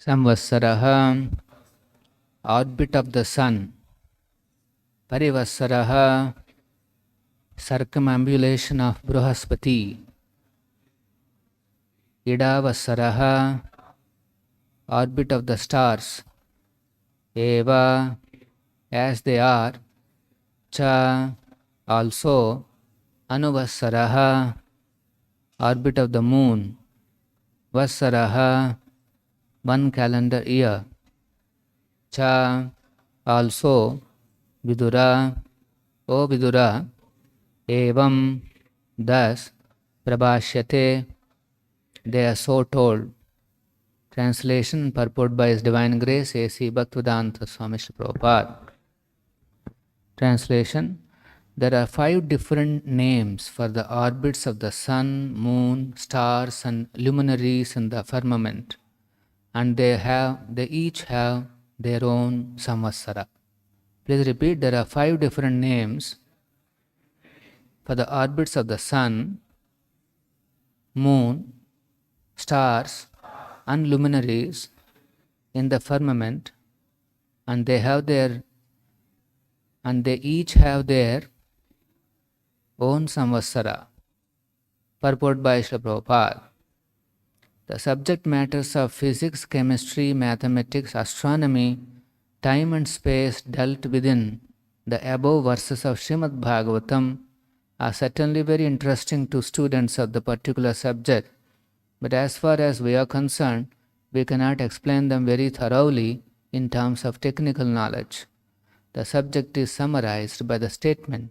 saṁvatsara, orbit of the sun. Parivatsara, circumambulation of Brihaspati. Idavatsara, orbit of the stars. Eva, as they are. Cha, also. Anuvatsara, orbit of the moon. Vatsara, one calendar year. Cha, also. Vidura, O Vidura, evam, thus, prabhashyate, they are so told. Translation, purport by His Divine Grace, A.C. Bhaktivedanta Swamy Prabhupada. Translation, there are 5 different names for the orbits of the sun, moon, stars and luminaries in the firmament, and they each have their own saṁvatsara. Please repeat, there are 5 different names for the orbits of the sun, moon, stars and luminaries in the firmament, and they each have their own saṁvatsara. Purport by Srila Prabhupada. The subject matters of physics, chemistry, mathematics, astronomy, time and space dealt within the above verses of Srimad Bhagavatam are certainly very interesting to students of the particular subject, but as far as we are concerned, we cannot explain them very thoroughly in terms of technical knowledge. The subject is summarized by the statement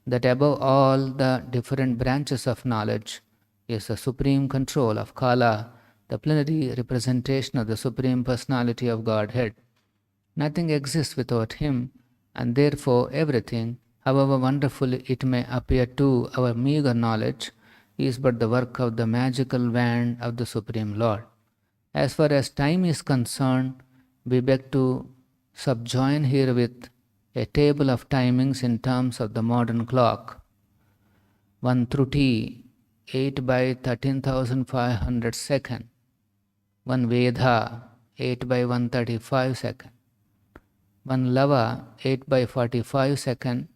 that above all the different branches of knowledge is the supreme control of Kala, the plenary representation of the Supreme Personality of Godhead. Nothing exists without Him, and therefore everything, however wonderful it may appear to our meager knowledge, is but the work of the magical wand of the Supreme Lord. As far as time is concerned, we beg to subjoin herewith a table of timings in terms of the modern clock. 1 Thruti, 8 by 13,500 second. 1 Vedha, 8 by 135 second. 1 Lava, 8 by 45 second.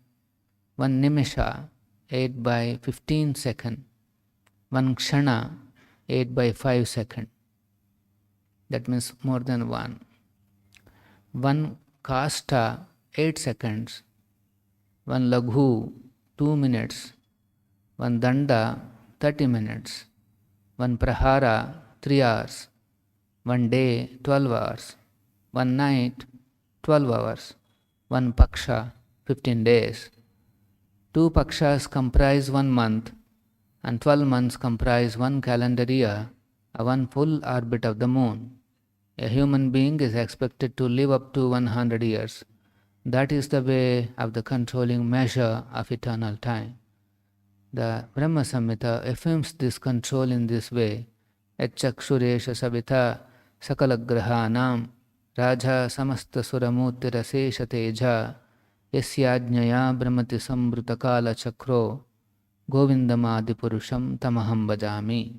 1 Nimisha, 8 by 15 second. 1 Kshana, 8 by 5 second. That means more than 1. 1 Kasta, 8 seconds. 1 Laghu, 2 minutes. 1 Danda, 30 minutes. 1 Prahara, 3 hours. 1 day, 12 hours. 1 night, 12 hours. 1 Paksha, 15 days. 2 Pakshas comprise 1 month, and 12 months comprise 1 calendar year, a 1 full orbit of the moon. A human being is expected to live up to 100 years. That is the way of the controlling measure of eternal time. The Brahma Samhita affirms this control in this way: Etchakshuresha savita sakalagrahanam raja samasta suramurtirasesha teja yasyajnaya brahmati samvrutakala chakro govindamadipurusham tamaham bhajami.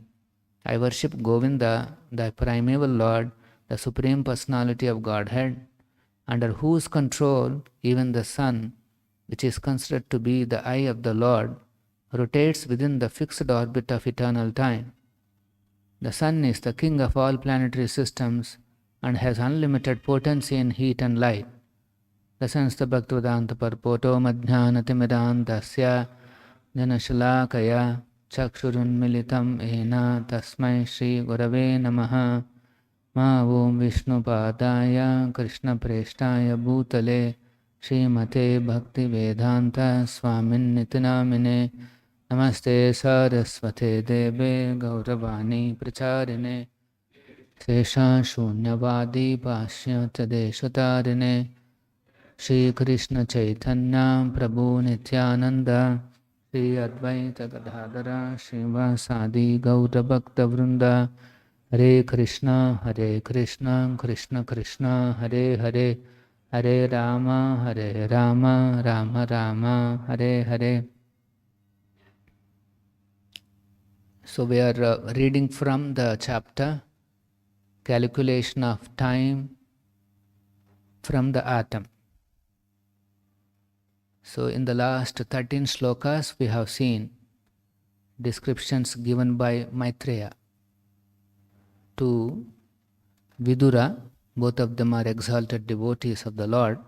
I worship Govinda, the primeval Lord, the Supreme Personality of Godhead, under whose control even the sun, which is considered to be the eye of the Lord, rotates within the fixed orbit of eternal time. The sun is the king of all planetary systems and has unlimited potency in heat and light. The Sansta Bhaktivedanta Parpoto Madhyanatimidan Dasya Janashalakaya Chakshurun Militam Ena Tasmai Shri Gurave Namaha Ma Om Vishnu Padaya Krishna Preshtaya Bhutale Srimate Bhakti Vedanta Swamin Nitinamine Namaste Saraswate Deve Gauravani Pracharine Sesha Shunyavadi Bhashya Tadeshatarine Shri Krishna Chaitanya Prabhu Nityananda Shri Advaita Gadadhara Srivasadi Gaura Bhakta Vrinda Hare Krishna Krishna Krishna Hare Hare Hare Rama Rama Rama Hare Hare. So we are reading from the chapter calculation of time from the atom. So in the last 13 slokas we have seen descriptions given by Maitreya to Vidura. Both of them are exalted devotees of the Lord.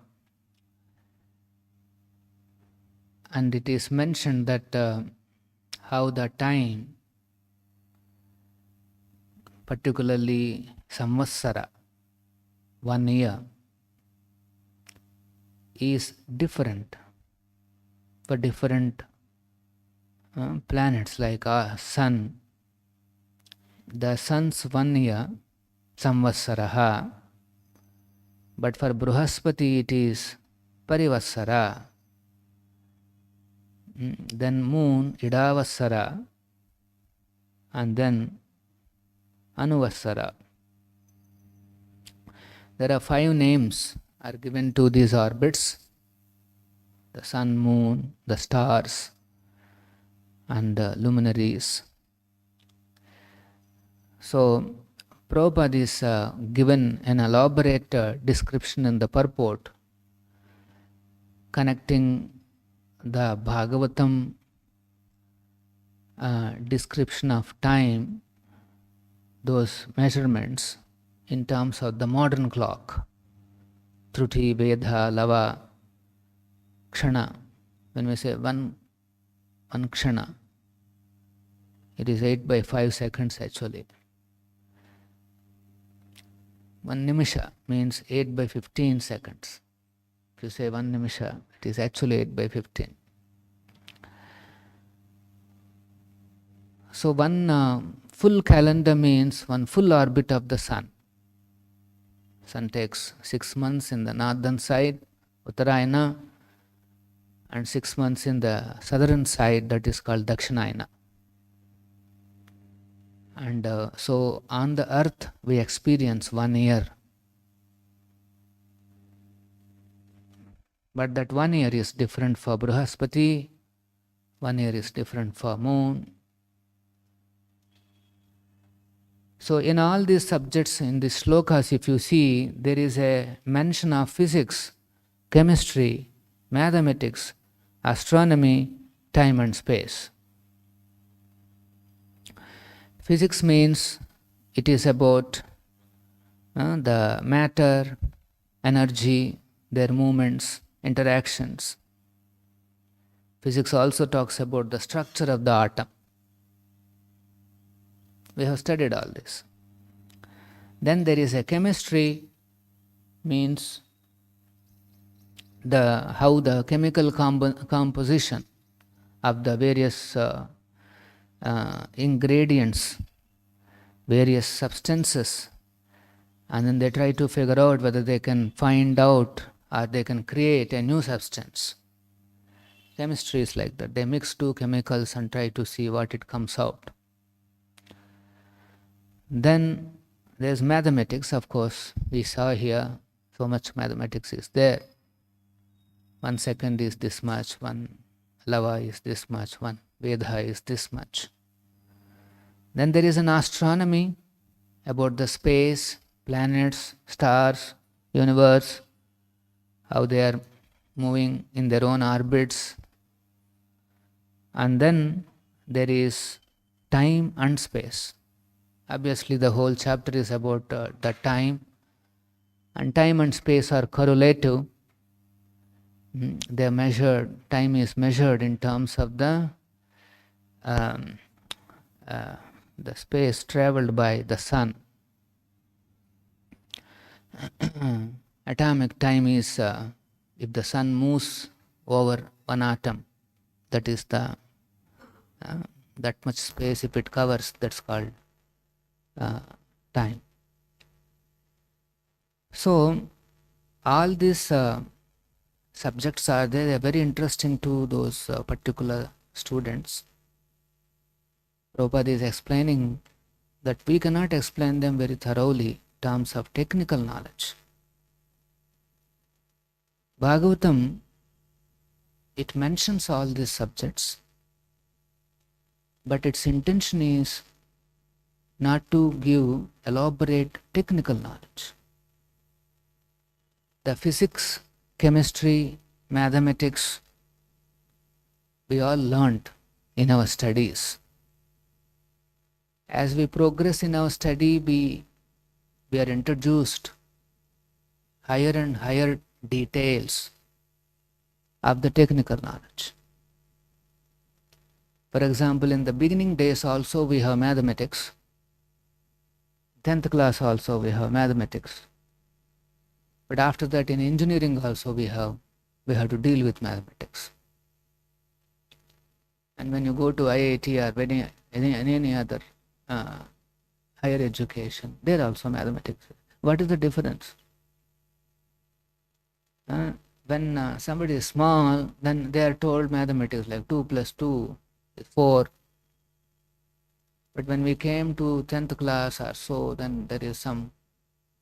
And it is mentioned that how the time, particularly saṁvatsara, 1 year, is different for different planets like our sun. The sun's 1 year, saṁvatsaraha, but for Bruhaspati it is parivatsara. Then moon, idavatsara, and then anuvatsara. There are 5 names are given to these orbits: the sun, moon, the stars, and the luminaries. So Prabhupada is given an elaborate description in the purport connecting the Bhagavatam description of time, those measurements in terms of the modern clock, Truti, Vedha, Lava, Kshana. When we say one Kshana, it is 8 by 5 seconds actually. 1 nimisha means 8 by 15 seconds. If you say 1 nimisha, it is actually 8 by 15. So one full calendar means one full orbit of the sun. Sun takes 6 months in the northern side, Uttarayana, and 6 months in the southern side, that is called Dakshinayana. And so on the earth we experience 1 year. But that 1 year is different for Bruhaspati, 1 year is different for moon. So in all these subjects, in these slokas, if you see, there is a mention of physics, chemistry, mathematics, astronomy, time and space. Physics means it is about the matter, energy, their movements, interactions. Physics also talks about the structure of the atom. We have studied all this. Then there is a chemistry, means how the chemical composition of the various ingredients, various substances, and then they try to figure out whether they can find out or they can create a new substance. Chemistry is like that. They mix 2 chemicals and try to see what it comes out. Then there is mathematics, of course. We saw here so much mathematics is there. 1 second is this much, 1 lava is this much, 1 Vedha is this much. Then there is an astronomy about the space, planets, stars, universe, how they are moving in their own orbits. And then there is time and space. Obviously the whole chapter is about the time, and time and space are correlative. They are measured, time is measured in terms of the space travelled by the sun. Atomic time is if the sun moves over one atom, that is the that much space if it covers, that's called time. So all these subjects are there, they are very interesting to those particular students. Prabhupada is explaining that we cannot explain them very thoroughly in terms of technical knowledge. Bhagavatam, it mentions all these subjects, but its intention is not to give elaborate technical knowledge. The physics, chemistry, mathematics, we all learnt in our studies. As we progress in our study, we are introduced higher and higher details of the technical knowledge. For example, in the beginning days also we have mathematics. 10th class also we have mathematics. But after that in engineering also we have to deal with mathematics. And when you go to IIT or any other higher education, there also mathematics. What is the difference? When somebody is small, then they are told mathematics like 2 plus 2 is 4. But when we came to 10th class or so, then there is some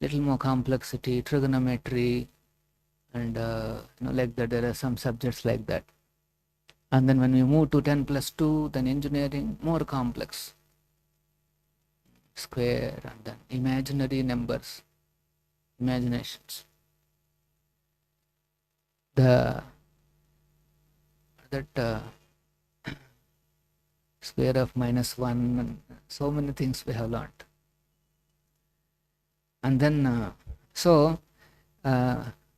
little more complexity, trigonometry, and like that, there are some subjects like that. And then when we move to 10 plus 2, then engineering, more complex. Square, and then imaginary numbers, imaginations. That square of -1, and so many things we have learnt. And then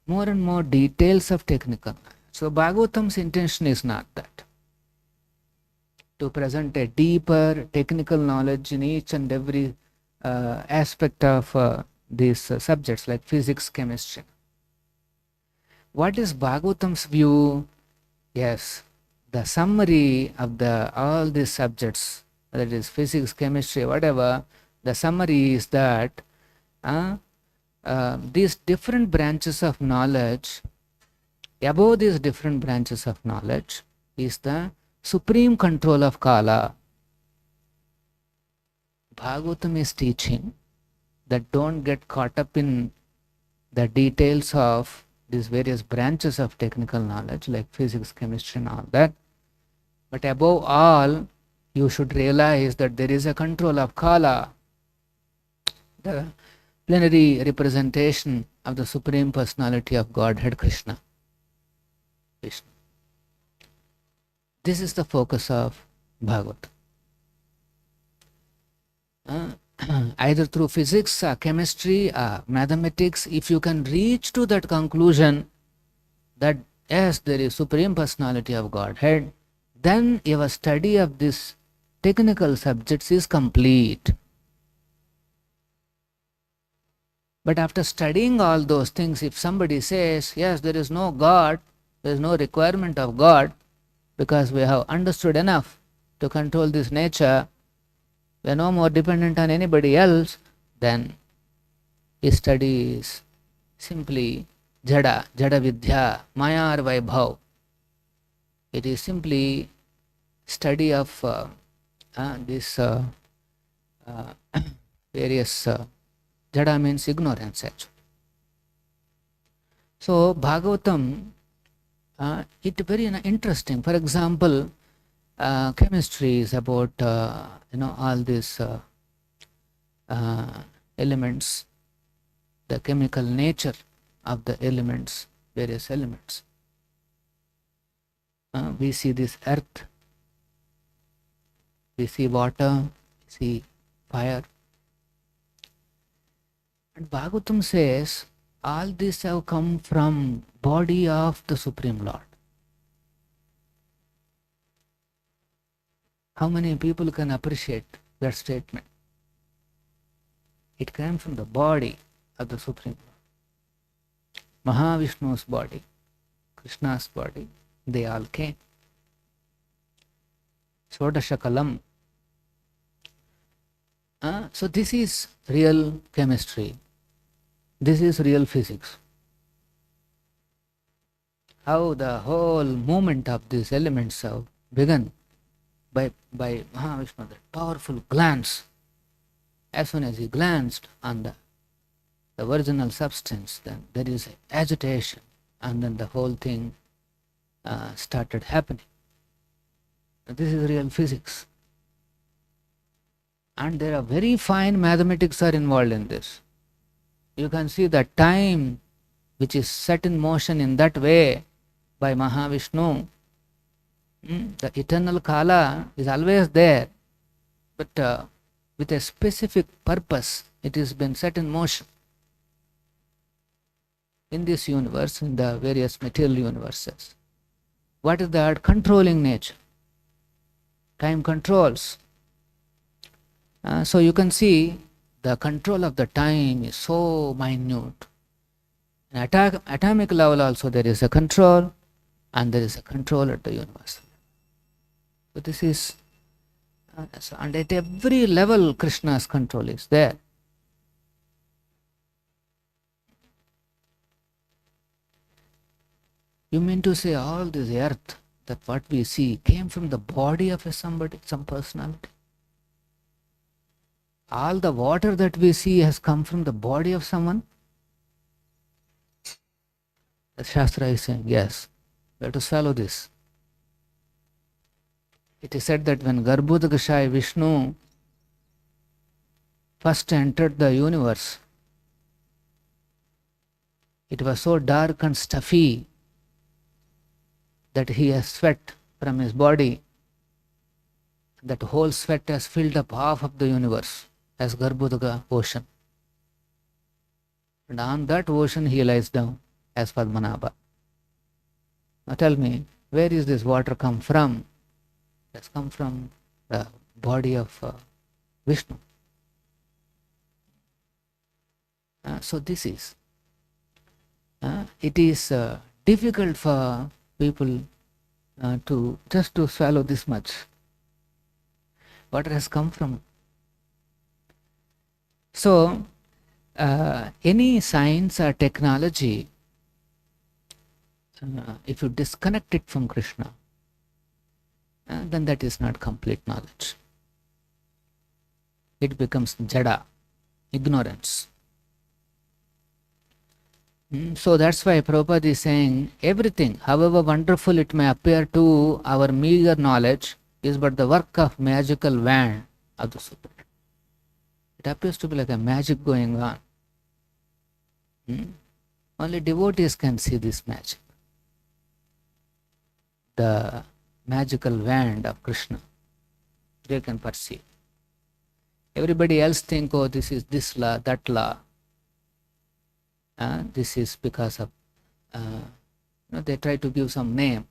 more and more details of technical. So Bhagavatam's intention is not that, to present a deeper technical knowledge in each and every aspect of these subjects like physics, chemistry. What is Bhagavatam's view? Yes, the summary of all these subjects, that is physics, chemistry, whatever, the summary is that these different branches of knowledge, above these different branches of knowledge is the supreme control of Kala. Bhagavatam is teaching that don't get caught up in the details of these various branches of technical knowledge like physics, chemistry and all that. But above all, you should realize that there is a control of Kala, the plenary representation of the Supreme Personality of Godhead, Krishna. This is the focus of Bhagavatam. Either through physics, chemistry, mathematics, if you can reach to that conclusion that yes, there is Supreme Personality of Godhead, then your study of this technical subjects is complete. But after studying all those things, if somebody says, yes, there is no God, there is no requirement of God, because we have understood enough to control this nature, we are no more dependent on anybody else, then his study is simply jada vidya, maya or vaibhav. It is simply study of this various jada means ignorance actually. So Bhagavatam, it very interesting. For example, chemistry is about all these elements, the chemical nature of the elements, various elements. We see this earth, we see water, we see fire. And Bhagavatam says all these have come from body of the Supreme Lord. How many people can appreciate that statement? It came from the body of the Supreme Lord. Mahavishnu's body, Krishna's body, they all came. Shodashakalam. So this is real chemistry. This is real physics. How the whole movement of these elements have begun by Mahavishnu, that powerful glance. As soon as he glanced on the original substance, then there is agitation, and then the whole thing started happening. This is real physics. And there are very fine mathematics are involved in this. You can see the time which is set in motion in that way by Mahavishnu. The eternal Kala is always there, but with a specific purpose it has been set in motion. In this universe, in the various material universes, what is that controlling nature? Time controls. So you can see the control of the time is so minute. At atomic level also there is a control, and there is a control at the universe. So this is, and at every level Krishna's control is there. You mean to say all this earth, that what we see, came from the body of somebody, some personality? All the water that we see has come from the body of someone? The Shastra is saying, yes, we have to swallow this. It is said that when Garbhodakashai Vishnu first entered the universe, it was so dark and stuffy that he has sweat from his body. That whole sweat has filled up half of the universe as Garbhodaka ocean. And on that ocean he lies down as Padmanabha. Now tell me, where is this water come from? It has come from the body of Vishnu. So this is, it is difficult for people to just to swallow this much. Water has come from. So any science or technology, if you disconnect it from Krishna, then that is not complete knowledge. It becomes jada, ignorance. So that's why Prabhupada is saying everything, however wonderful it may appear to our meager knowledge, is but the work of magical wand of the Supreme. It appears to be like a magic going on. Only devotees can see this magic. The magical wand of Krishna, they can perceive. Everybody else think, oh, this is this law, that law. This is because of, they try to give some name.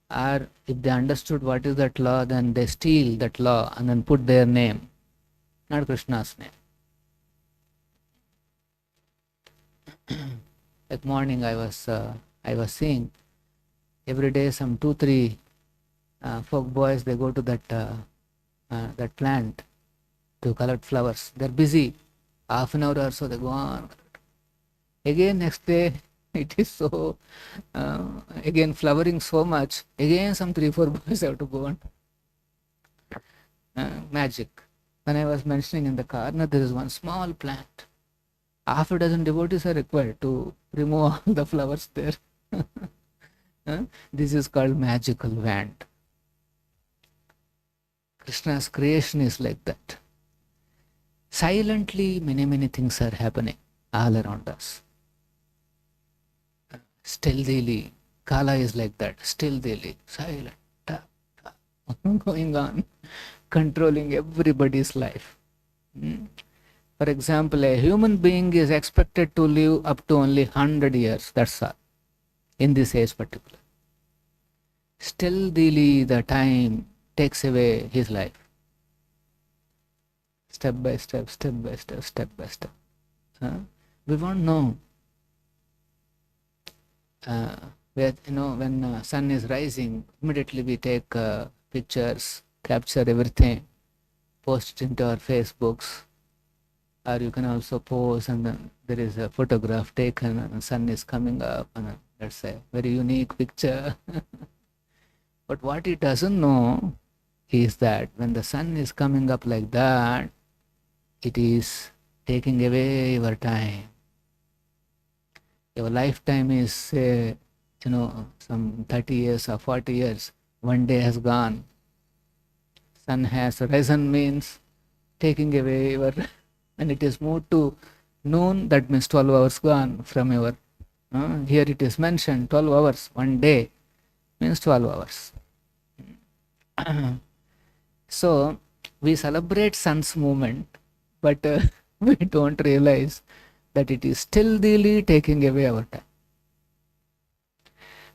Or if they understood what is that law, then they steal that law and then put their name, not Krishna's name. Like morning I was seeing every day some 2-3 folk boys, they go to that plant to collect flowers. They're busy. Half an hour or so they go on. Again next day it is so, again flowering so much. Again some 3-4 boys have to go on. Magic. When I was mentioning in the car, there is one small plant. Half a dozen devotees are required to remove all the flowers there. This is called magical wand. Krishna's creation is like that. Silently, many things are happening all around us. Stealthily, Kala is like that. Stealthily, silent, going on, controlling everybody's life. For example, a human being is expected to live up to only 100 years. That's all. In this age particular. Stealthily, the time takes away his life. Step by step, step by step, step by step. We won't know. When sun is rising, immediately we take pictures, capture everything, post it into our Facebooks, or you can also pose and then there is a photograph taken and the sun is coming up and that's a very unique picture. But what it doesn't know is that when the sun is coming up like that, it is taking away your time. Your lifetime is, say, some 30 years or 40 years. One day has gone. Sun has risen means taking away your, when it is moved to noon, that means 12 hours gone from your, here it is mentioned 12 hours, one day means 12 hours. So we celebrate sun's movement, but we don't realize that it is stealthily taking away our time.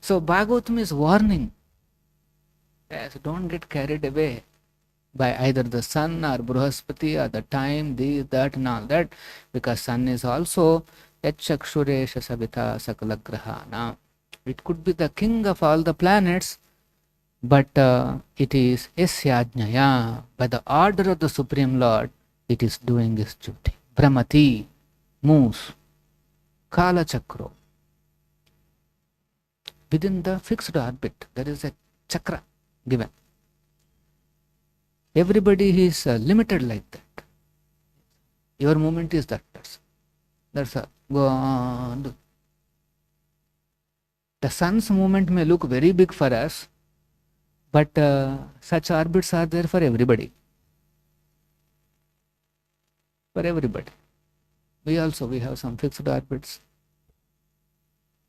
So Bhagavatam is warning, yes, don't get carried away by either the sun or Bruhaspati or the time, this, that and all that, because sun is also Yachakshuresha Savita Sakalagrahana. It could be the king of all the planets, but it is Yasyajnaya, by the order of the Supreme Lord, it is doing its duty. Brahmati moves, Kala Chakro, within the fixed orbit. There is a chakra given. Everybody is limited like that. Your movement is that. That's a go on. The sun's movement may look very big for us, but such orbits are there for everybody. For everybody. We have some fixed orbits.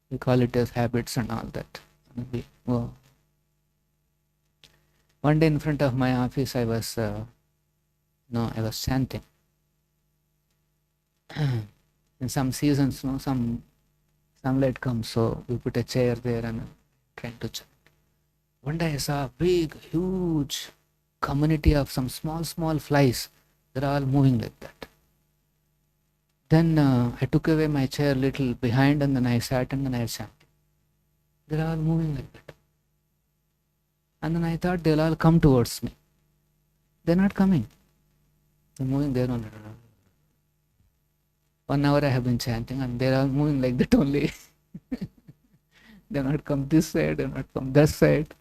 We call it as habits and all that. One day in front of my office, I was chanting. In some seasons, some sunlight comes, so we put a chair there and trying to chant. One day I saw a big, huge community of some small flies. They're all moving like that. Then I took away my chair a little behind, and then I sat and then I chanted. They're all moving like that. And then I thought they'll all come towards me. They're not coming. They're moving there only. 1 hour I have been chanting and they're all moving like that only. They're not come this side, they're not come that side.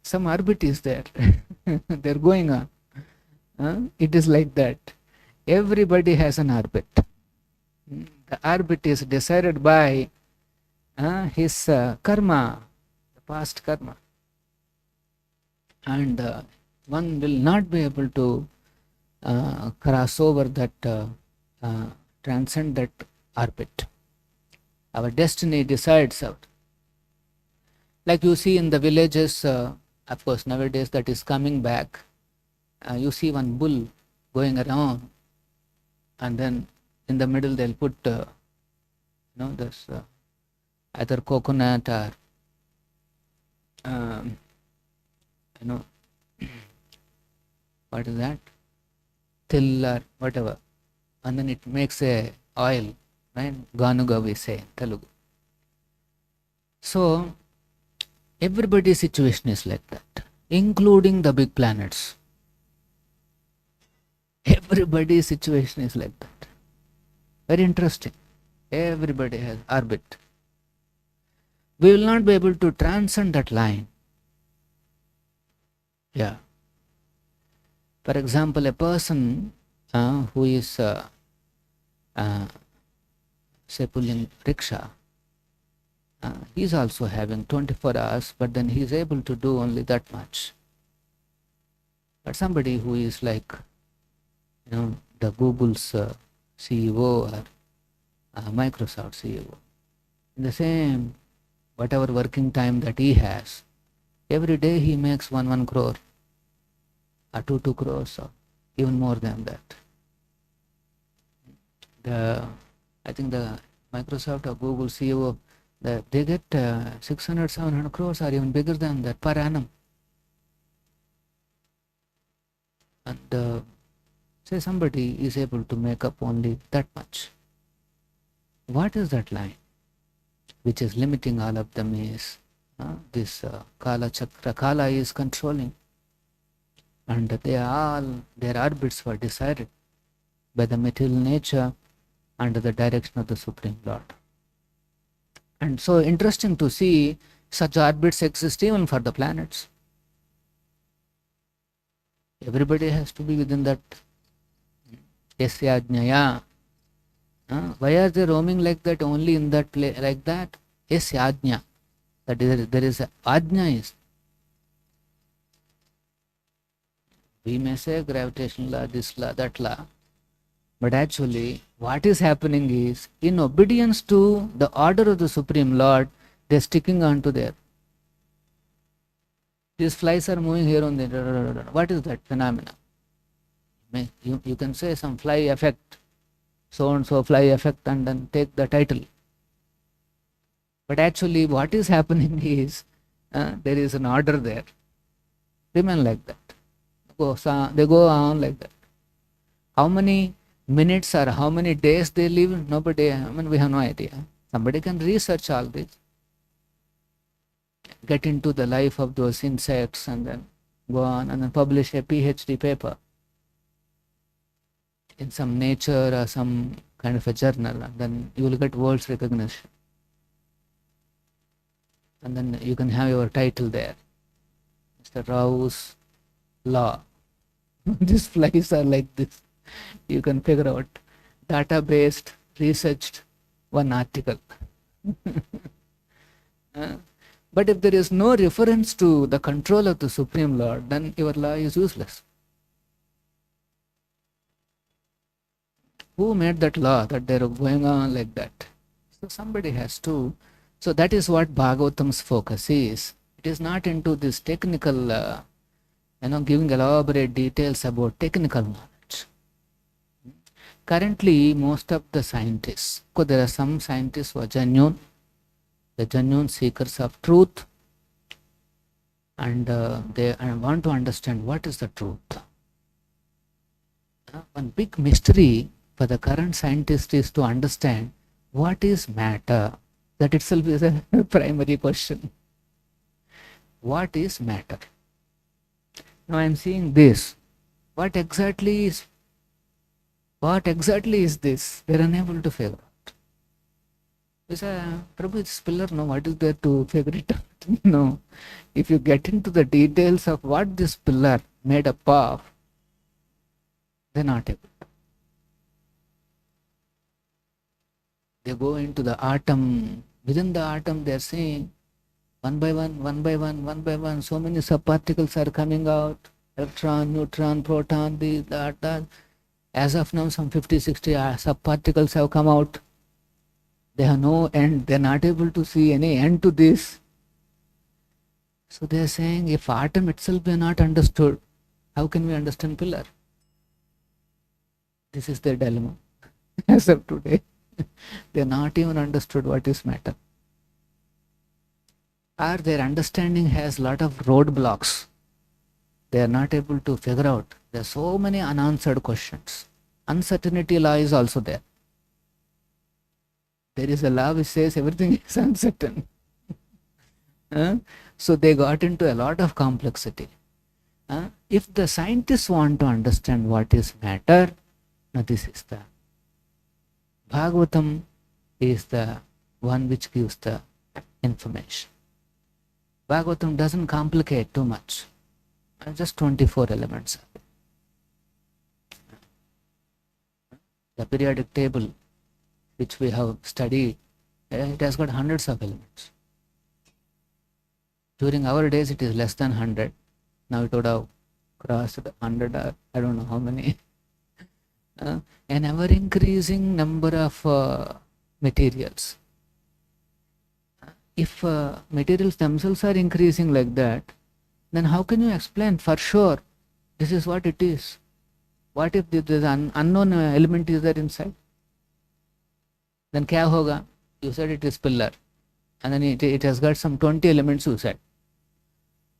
Some orbit is there. They're going on. It is like that. Everybody has an orbit. The orbit is decided by his karma, the past karma. And one will not be able to cross over that, transcend that orbit. Our destiny decides out. Like you see in the villages, of course nowadays that is coming back. You see one bull going around, and then in the middle they'll put this either coconut or what is that, till or whatever, and then it makes a oil, right? Ganuga we say in Telugu. So everybody's situation is like that, including the big planets. Everybody's situation is like that. Very interesting. Everybody has orbit. We will not be able to transcend that line. Yeah. For example, a person who is say pulling rickshaw, he is also having 24 hours, but then he is able to do only that much. But somebody who is like, the Google's CEO or Microsoft CEO, in the same whatever working time that he has, every day he makes 1 crore or 2 crores or even more than that. I think the Microsoft or Google CEO, they get 600-700 crores or even bigger than that per annum. And say somebody is able to make up only that much. What is that line which is limiting all of them is this Kala Chakra. Kala is controlling, and their orbits were decided by the material nature under the direction of the Supreme Lord. And so interesting to see such orbits exist even for the planets. Everybody has to be within that Yasyajnaya. Why are they roaming like that, only in that place, like that? Yasyajna. That is, there is a ajna is. We may say gravitational law, this law, that law. But actually, what is happening is, in obedience to the order of the Supreme Lord, they are sticking on to their. These flies are moving here on there. What is that phenomena? You can say some fly effect, so and so fly effect, and then take the title. But actually, what is happening is, there is an order there. Remain like that. They go on like that. How many minutes or how many days they live? Nobody, we have no idea. Somebody can research all this, get into the life of those insects, and then go on and then publish a PhD paper in some Nature or some kind of a journal, and then you will get world's recognition. And then you can have your title there, Mr. Rao's Law. These flies are like this. You can figure out data-based, researched one article. But if there is no reference to the control of the Supreme Lord, then your law is useless. Who made that law that they are going on like that? So somebody has to. So that is what Bhagavatam's focus is. It is not into this technical, giving elaborate details about technical knowledge. Currently, most of the scientists, because there are some scientists who are genuine, the genuine seekers of truth, and they want to understand what is the truth. One big mystery for the current scientist is to understand what is matter. That itself is a primary question. What is matter? Now I am seeing this. What exactly is this? We are unable to figure out. We say, Prabhu, this pillar, no, what is there to figure it out? No. If you get into the details of what this pillar made up of, they are not able. They go into the atom. Within the atom, they are saying, one by one, so many subparticles are coming out. Electron, neutron, proton, this, that. As of now, some 50, 60 subparticles have come out. They have no end. They are not able to see any end to this. So they are saying, if atom itself be not understood, how can we understand pillar? This is their dilemma. As of today, they are not even understood what is matter. Or their understanding has lot of roadblocks. They are not able to figure out. There are so many unanswered questions. Uncertainty law is also there. There is a law which says everything is uncertain. So they got into a lot of complexity. If the scientists want to understand what is matter, now this is the Bhagavatam is the one which gives the information. Bhagavatam doesn't complicate too much. Just 24 elements. The periodic table which we have studied, it has got hundreds of elements. During our days it is less than 100. Now it would have crossed 100 or I don't know how many. An ever increasing number of materials. If materials themselves are increasing like that, then how can you explain for sure this is what it is? What if there is an unknown element is there inside? Then kya hoga? You said it is pillar, and then it has got some 20 elements you said.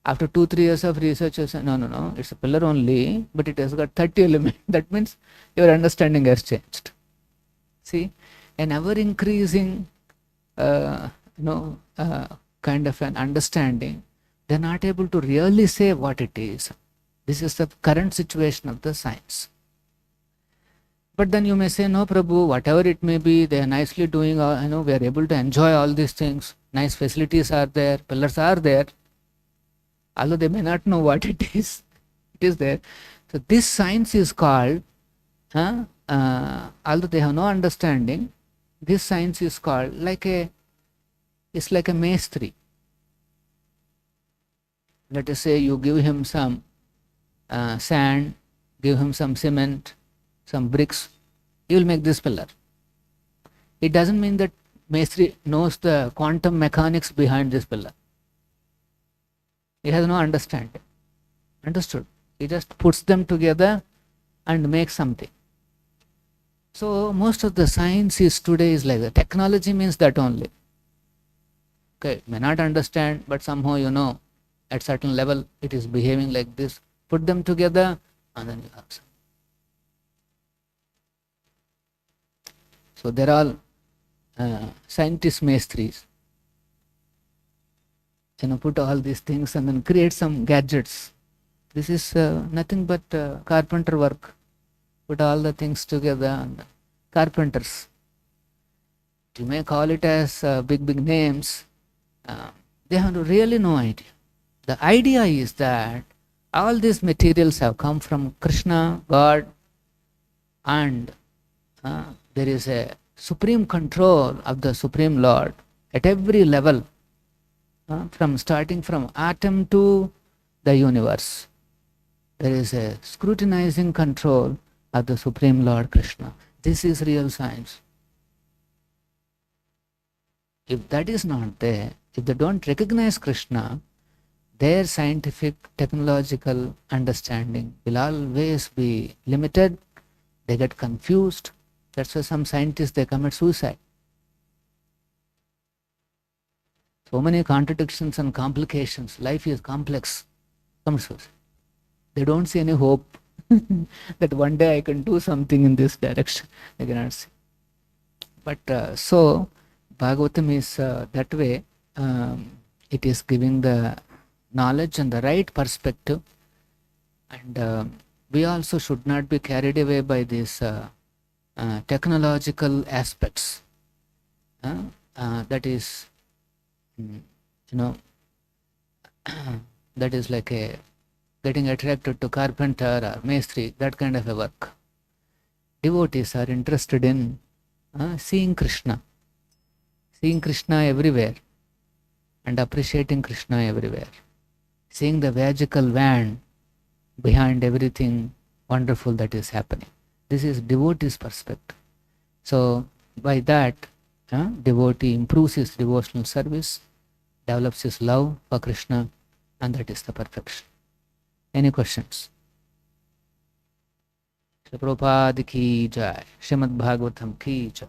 After 2-3 years of research, you say, no, it's a pillar only, but it has got 30 elements. That means your understanding has changed. See, an ever increasing, kind of an understanding, they are not able to really say what it is. This is the current situation of the science. But then you may say, no, Prabhu, whatever it may be, they are nicely doing, we are able to enjoy all these things. Nice facilities are there, pillars are there. Although they may not know what it is there. So this science is called, although they have no understanding, this science is called it's like a mastery. Let us say you give him some sand, give him some cement, some bricks, he will make this pillar. It doesn't mean that Mestri knows the quantum mechanics behind this pillar. He has no understanding. Understood? He just puts them together and makes something. So most of the science is today is like that. Technology means that only. Okay, may not understand, but somehow you know at certain level it is behaving like this. Put them together and then you have some. So they're all scientist maestries. Put all these things and then create some gadgets. This is nothing but carpenter work. Put all the things together and carpenters. You may call it as big names. They have really no idea. The idea is that all these materials have come from Krishna, God, and there is a supreme control of the Supreme Lord at every level, from starting from atom to the universe. There is a scrutinizing control of the Supreme Lord Krishna. This is real science. If that is not there, if they don't recognize Krishna, their scientific, technological understanding will always be limited. They get confused. That's why some scientists, they commit suicide. So many contradictions and complications. Life is complex. Commit suicide. They don't see any hope that one day I can do something in this direction. They cannot see. But so Bhagavatam is that way. It is giving the knowledge and the right perspective, and we also should not be carried away by these technological aspects. That is, that is like a getting attracted to carpenter or maestri, that kind of a work. Devotees are interested in seeing Krishna everywhere and appreciating Krishna everywhere, seeing the magical wand behind everything wonderful that is happening. This is devotee's perspective. So by that, devotee improves his devotional service, develops his love for Krishna, and that is the perfection. Any questions? Prabhupada ki jai, Srimad Bhagavatam ki jai.